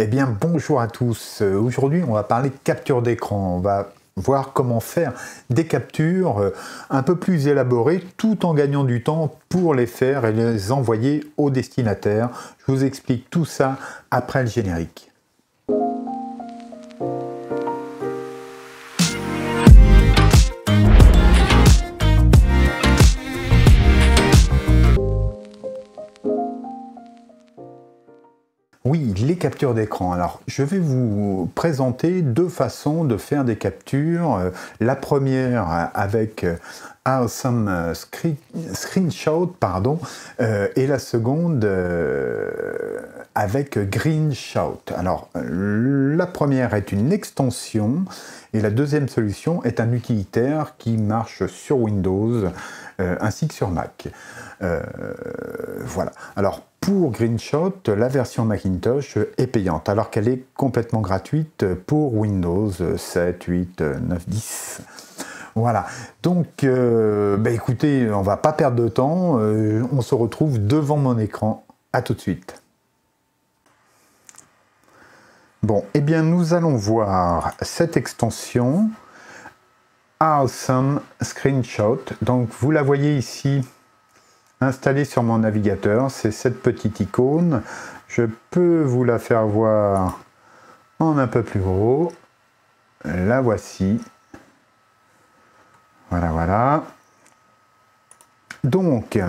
Eh bien, bonjour à tous. Aujourd'hui, on va parler de capture d'écran. On va voir comment faire des captures un peu plus élaborées tout en gagnant du temps pour les faire et les envoyer au destinataire. Je vous explique tout ça après le générique. Oui, les captures d'écran. Alors, je vais vous présenter deux façons de faire des captures. La première avec Awesome Screenshot, pardon, et la seconde avec Greenshot. Alors, la première est une extension et la deuxième solution est un utilitaire qui marche sur Windows ainsi que sur Mac. Voilà. Alors, pour Greenshot, la version Macintosh est payante, alors qu'elle est complètement gratuite pour Windows 7, 8, 9, 10. Voilà, donc écoutez, on va pas perdre de temps, on se retrouve devant mon écran. À tout de suite. Bon, eh bien nous allons voir cette extension Awesome Screenshot. Donc vous la voyez ici installée sur mon navigateur, c'est cette petite icône. Je peux vous la faire voir en un peu plus gros. La voici. Voilà, voilà. Donc,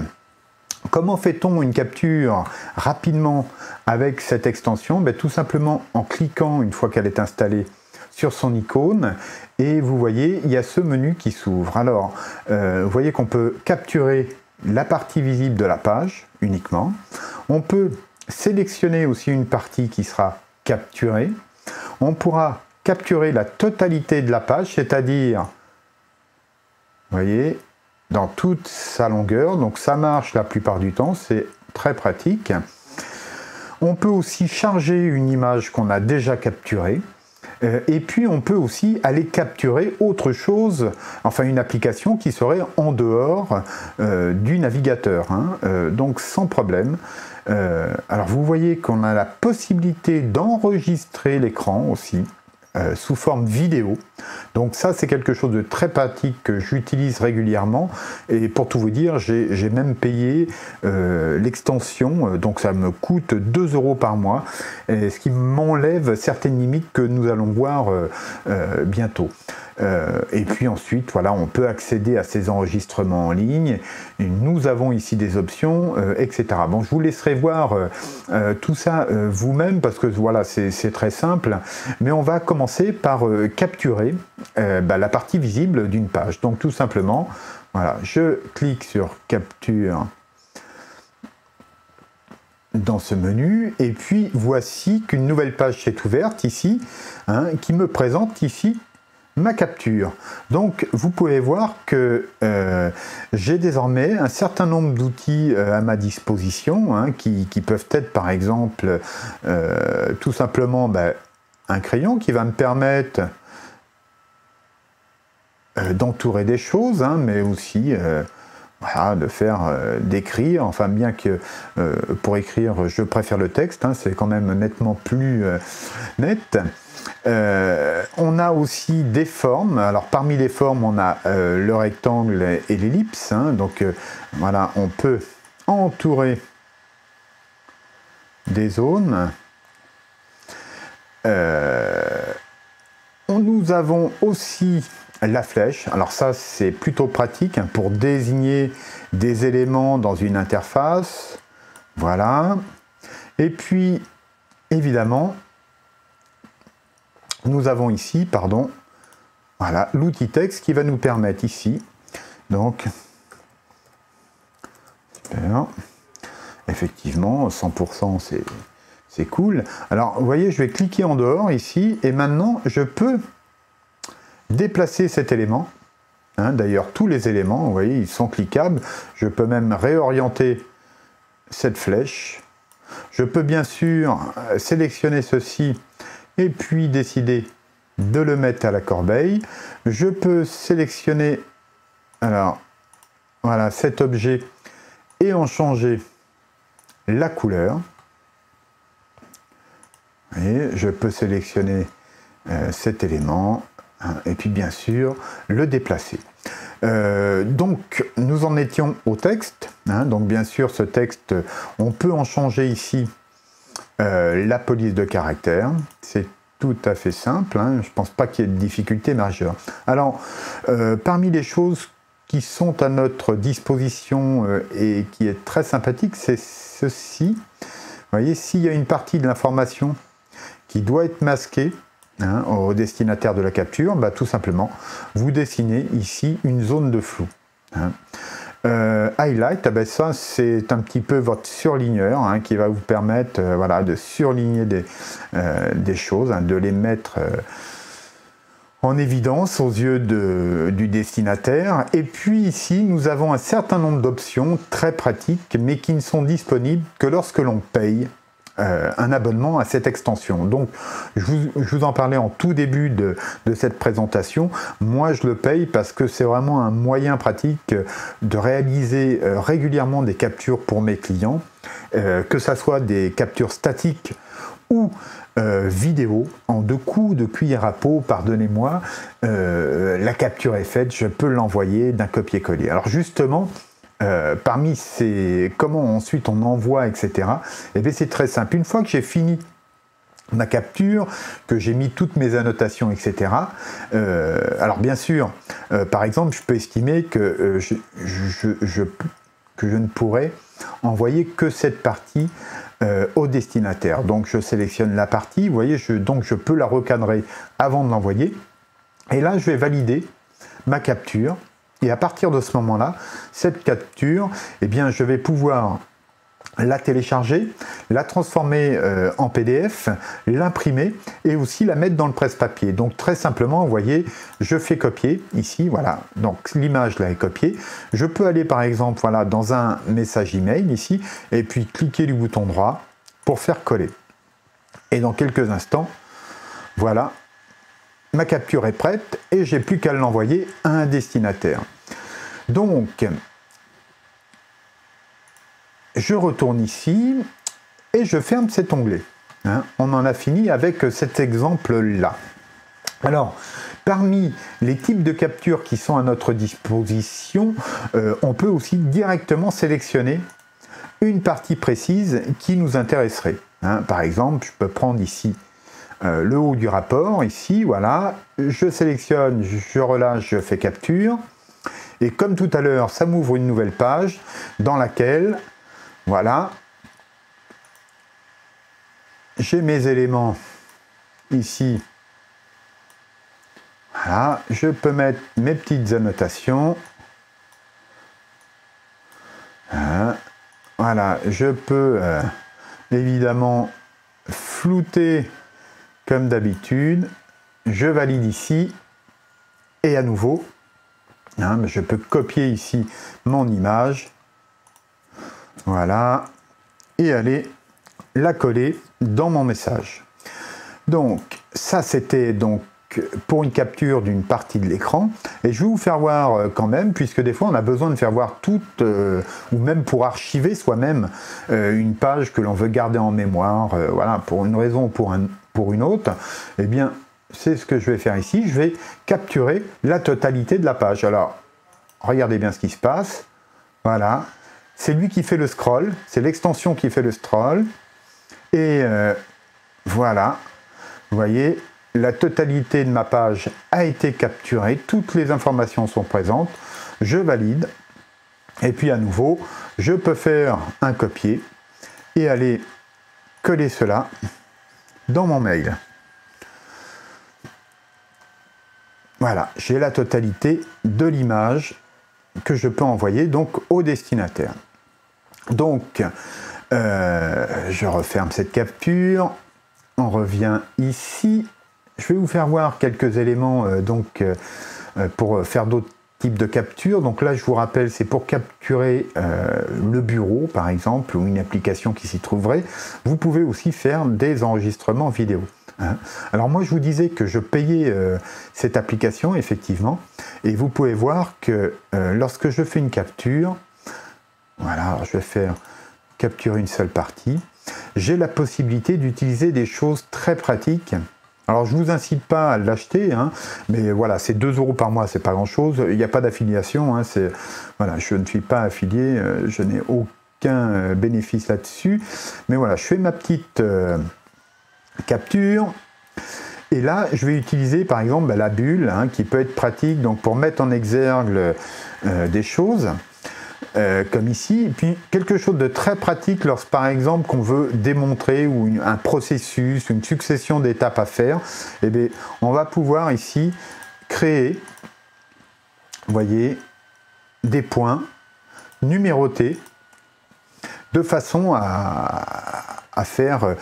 comment fait-on une capture rapidement avec cette extension? Tout simplement en cliquant, une fois qu'elle est installée, sur son icône, et vous voyez, il y a ce menu qui s'ouvre. Alors, vous voyez qu'on peut capturer la partie visible de la page uniquement. On peut sélectionner aussi une partie qui sera capturée. On pourra capturer la totalité de la page, c'est-à-dire, vous voyez, dans toute sa longueur. Donc ça marche la plupart du temps, c'est très pratique. On peut aussi charger une image qu'on a déjà capturée. Et puis on peut aussi aller capturer autre chose, enfin une application qui serait en dehors du navigateur, donc sans problème. Alors vous voyez qu'on a la possibilité d'enregistrer l'écran aussi, sous forme vidéo. Donc ça c'est quelque chose de très pratique que j'utilise régulièrement, et pour tout vous dire j'ai même payé l'extension, donc ça me coûte 2 € par mois, et ce qui m'enlève certaines limites que nous allons voir bientôt. Et puis ensuite, voilà, on peut accéder à ces enregistrements en ligne. Et nous avons ici des options, etc. Bon, je vous laisserai voir tout ça vous-même, parce que voilà, c'est très simple. Mais on va commencer par capturer la partie visible d'une page. Donc tout simplement, voilà, je clique sur Capture dans ce menu, et puis voici qu'une nouvelle page s'est ouverte ici, qui me présente ici ma capture. Donc vous pouvez voir que j'ai désormais un certain nombre d'outils à ma disposition, qui peuvent être par exemple tout simplement un crayon qui va me permettre d'entourer des choses, mais aussi voilà, de faire d'écrire, enfin bien que pour écrire je préfère le texte, c'est quand même nettement plus net. On a aussi des formes. Alors parmi les formes, on a le rectangle et l'ellipse, donc voilà, on peut entourer des zones. Nous avons aussi la flèche. Alors ça c'est plutôt pratique pour désigner des éléments dans une interface. Voilà. Et puis évidemment, nous avons ici, voilà, l'outil texte qui va nous permettre ici, donc, super, effectivement, 100% c'est cool. Alors, vous voyez, je vais cliquer en dehors ici, et maintenant, je peux déplacer cet élément. D'ailleurs, tous les éléments, vous voyez, ils sont cliquables. Je peux même réorienter cette flèche. Je peux bien sûr sélectionner ceci, et puis décider de le mettre à la corbeille. Je peux sélectionner, alors voilà, cet objet et en changer la couleur. Vous voyez, je peux sélectionner cet élément hein, et puis bien sûr le déplacer. Donc nous en étions au texte. Hein, donc bien sûr ce texte, on peut en changer ici la police de caractère. C'est tout à fait simple. Hein, je ne pense pas qu'il y ait de difficulté majeure. Alors parmi les choses qui sont à notre disposition et qui est très sympathique, c'est ceci. Vous voyez, s'il y a une partie de l'information qui doit être masquée hein, au destinataire de la capture, bah, tout simplement, vous dessinez ici une zone de flou. Hein. Highlight, bah, ça c'est un petit peu votre surligneur hein, qui va vous permettre voilà, de surligner des choses, hein, de les mettre en évidence aux yeux du destinataire. Et puis ici, nous avons un certain nombre d'options très pratiques, mais qui ne sont disponibles que lorsque l'on paye un abonnement à cette extension. Donc, je vous en parlais en tout début de cette présentation. Moi, je le paye parce que c'est vraiment un moyen pratique de réaliser régulièrement des captures pour mes clients, que ce soit des captures statiques ou vidéo en 2 coups de cuillère à peau, pardonnez-moi, la capture est faite, je peux l'envoyer d'un copier-coller. Alors justement, parmi ces comment ensuite on envoie, etc., et bien c'est très simple. Une fois que j'ai fini ma capture, que j'ai mis toutes mes annotations, etc., alors bien sûr, par exemple, je peux estimer que je ne pourrais envoyer que cette partie au destinataire. Donc je sélectionne la partie, vous voyez, donc je peux la recadrer avant de l'envoyer. Et là, je vais valider ma capture. Et à partir de ce moment-là, cette capture, eh bien, je vais pouvoir la télécharger, la transformer en PDF, l'imprimer et aussi la mettre dans le presse-papier. Donc très simplement, vous voyez, je fais copier ici, voilà, donc l'image là est copiée. Je peux aller par exemple voilà, dans un message email ici et puis cliquer du bouton droit pour faire coller. Et dans quelques instants, voilà, ma capture est prête et j'ai plus qu'à l'envoyer à un destinataire. Donc, je retourne ici et je ferme cet onglet. Hein, on en a fini avec cet exemple-là. Alors, parmi les types de captures qui sont à notre disposition, on peut aussi directement sélectionner une partie précise qui nous intéresserait. Hein, par exemple, je peux prendre ici le haut du rapport, ici, voilà, je sélectionne, je relâche, je fais capture, et comme tout à l'heure, ça m'ouvre une nouvelle page dans laquelle, voilà, j'ai mes éléments ici, voilà, je peux mettre mes petites annotations, voilà, je peux évidemment flouter comme d'habitude, je valide ici et à nouveau, hein, je peux copier ici mon image, voilà, et aller la coller dans mon message. Donc ça c'était donc pour une capture d'une partie de l'écran et je vais vous faire voir quand même, puisque des fois on a besoin de faire voir toute ou même pour archiver soi-même une page que l'on veut garder en mémoire, voilà, pour une raison ou pour une autre, eh bien c'est ce que je vais faire ici, je vais capturer la totalité de la page. Alors regardez bien ce qui se passe, voilà, c'est lui qui fait le scroll, c'est l'extension qui fait le scroll, et voilà, vous voyez, la totalité de ma page a été capturée, toutes les informations sont présentes, je valide, et puis à nouveau, je peux faire un copier et aller coller cela dans mon mail. Voilà, j'ai la totalité de l'image que je peux envoyer donc au destinataire. Donc, je referme cette capture, on revient ici. Je vais vous faire voir quelques éléments pour faire d'autres types de captures. Donc là, je vous rappelle, c'est pour capturer le bureau, par exemple, ou une application qui s'y trouverait. Vous pouvez aussi faire des enregistrements vidéo. Hein. Alors moi, je vous disais que je payais cette application, effectivement, et vous pouvez voir que lorsque je fais une capture, voilà, alors je vais faire capturer une seule partie, j'ai la possibilité d'utiliser des choses très pratiques. Alors je ne vous incite pas à l'acheter, hein, mais voilà, c'est 2 € par mois, c'est pas grand-chose. Il n'y a pas d'affiliation, hein, voilà, je ne suis pas affilié, je n'ai aucun bénéfice là-dessus. Mais voilà, je fais ma petite capture. Et là, je vais utiliser par exemple la bulle, hein, qui peut être pratique donc pour mettre en exergue des choses. Comme ici, et puis quelque chose de très pratique lorsque par exemple qu'on veut démontrer ou un processus, une succession d'étapes à faire, et bien on va pouvoir ici créer, vous voyez, des points numérotés de façon à faire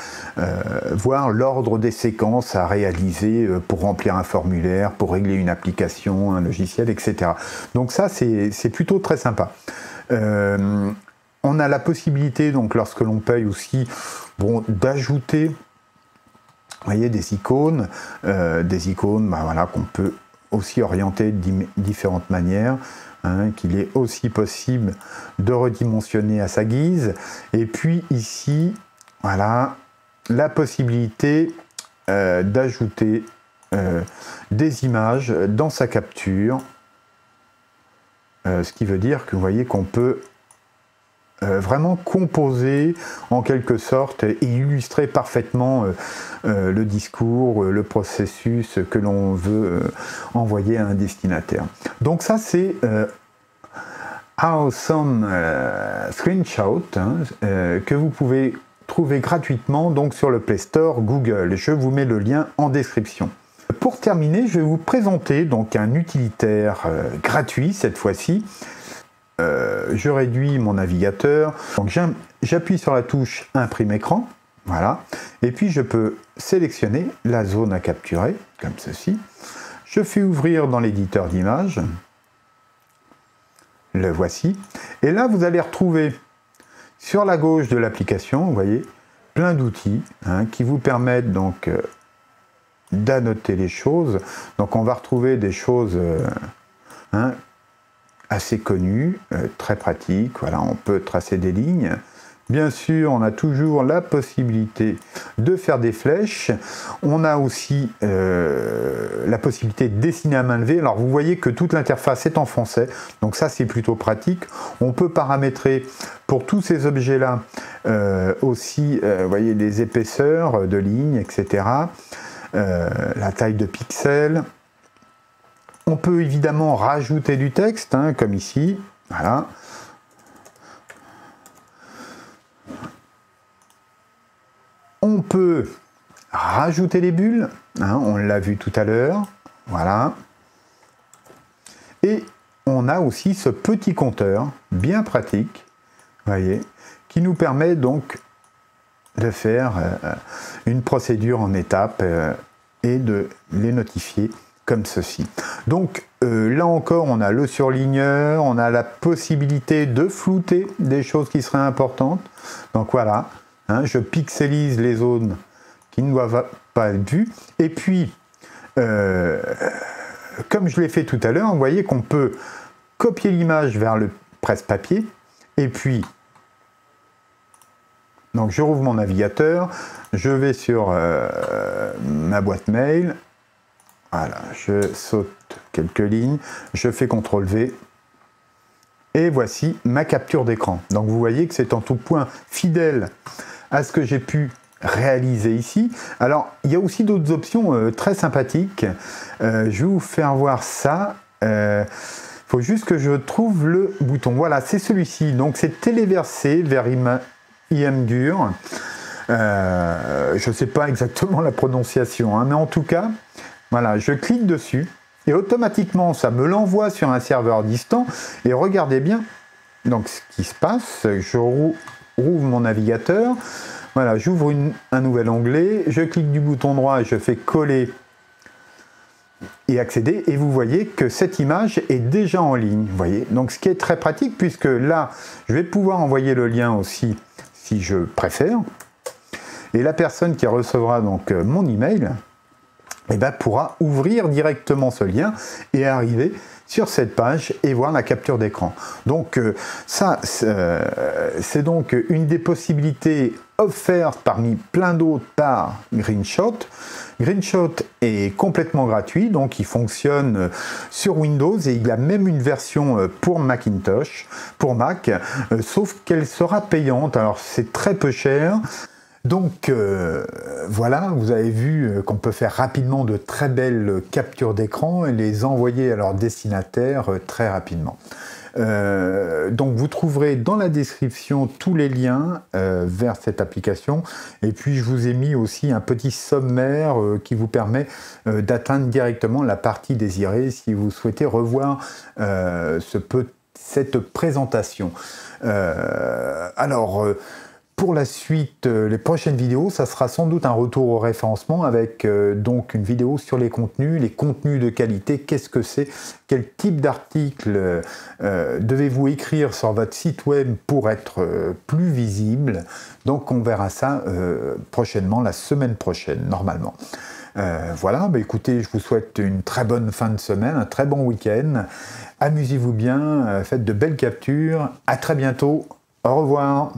voir l'ordre des séquences à réaliser pour remplir un formulaire, pour régler une application, un logiciel, etc. Donc ça c'est plutôt très sympa. On a la possibilité, donc lorsque l'on paye aussi, bon, d'ajouter, voyez, des icônes bah, voilà, qu'on peut aussi orienter de différentes manières, hein, qu'il est aussi possible de redimensionner à sa guise. Et puis ici, voilà, la possibilité d'ajouter des images dans sa capture. Ce qui veut dire que vous voyez qu'on peut vraiment composer en quelque sorte et illustrer parfaitement le discours, le processus que l'on veut envoyer à un destinataire. Donc ça c'est Awesome Screenshot, hein, que vous pouvez trouver gratuitement donc sur le Play Store Google. Je vous mets le lien en description. Pour terminer, je vais vous présenter donc un utilitaire gratuit cette fois-ci. Je réduis mon navigateur, donc j'appuie sur la touche imprime écran, voilà, et puis je peux sélectionner la zone à capturer, comme ceci. Je fais ouvrir dans l'éditeur d'images, le voici, et là vous allez retrouver sur la gauche de l'application, vous voyez, plein d'outils hein, qui vous permettent donc d'annoter les choses. Donc on va retrouver des choses hein, assez connues, très pratiques. Voilà, on peut tracer des lignes. Bien sûr, on a toujours la possibilité de faire des flèches. On a aussi la possibilité de dessiner à main levée. Alors vous voyez que toute l'interface est en français, donc ça c'est plutôt pratique. On peut paramétrer pour tous ces objets-là aussi, vous voyez, les épaisseurs de lignes, etc. La taille de pixels. On peut évidemment rajouter du texte, hein, comme ici. Voilà. On peut rajouter des bulles, hein, on l'a vu tout à l'heure. Voilà. Et on a aussi ce petit compteur, bien pratique, voyez, qui nous permet donc de faire une procédure en étapes et de les notifier comme ceci. Donc là encore, on a le surligneur, on a la possibilité de flouter des choses qui seraient importantes. Donc voilà, hein, je pixelise les zones qui ne doivent pas être vues. Et puis, comme je l'ai fait tout à l'heure, vous voyez qu'on peut copier l'image vers le presse-papier et puis donc je rouvre mon navigateur, je vais sur ma boîte mail, voilà, je saute quelques lignes, je fais CTRL-V, et voici ma capture d'écran. Donc vous voyez que c'est en tout point fidèle à ce que j'ai pu réaliser ici. Alors il y a aussi d'autres options très sympathiques, je vais vous faire voir ça. Faut juste que je trouve le bouton. Voilà, c'est celui-ci, donc c'est téléversé vers Imgur. Je ne sais pas exactement la prononciation, hein, mais en tout cas, voilà, je clique dessus et automatiquement ça me l'envoie sur un serveur distant. Et regardez bien, donc ce qui se passe, je rouvre mon navigateur, voilà, j'ouvre un nouvel onglet, je clique du bouton droit et je fais coller et accéder, et vous voyez que cette image est déjà en ligne, vous voyez, donc ce qui est très pratique puisque là je vais pouvoir envoyer le lien aussi si je préfère, et la personne qui recevra donc mon email, eh ben, pourra ouvrir directement ce lien et arriver sur cette page et voir la capture d'écran. Donc ça, c'est donc une des possibilités offerte parmi plein d'autres par Greenshot. Greenshot est complètement gratuit, donc il fonctionne sur Windows et il a même une version pour Macintosh, pour Mac, sauf qu'elle sera payante, alors c'est très peu cher. Donc voilà, vous avez vu qu'on peut faire rapidement de très belles captures d'écran et les envoyer à leur destinataire très rapidement. Donc vous trouverez dans la description tous les liens vers cette application, et puis je vous ai mis aussi un petit sommaire qui vous permet d'atteindre directement la partie désirée si vous souhaitez revoir cette présentation. Pour la suite, les prochaines vidéos, ça sera sans doute un retour au référencement avec donc une vidéo sur les contenus de qualité, qu'est-ce que c'est, quel type d'article devez-vous écrire sur votre site web pour être plus visible. Donc on verra ça prochainement, la semaine prochaine, normalement. Voilà, écoutez, je vous souhaite une très bonne fin de semaine, un très bon week-end. Amusez-vous bien, faites de belles captures. À très bientôt. Au revoir.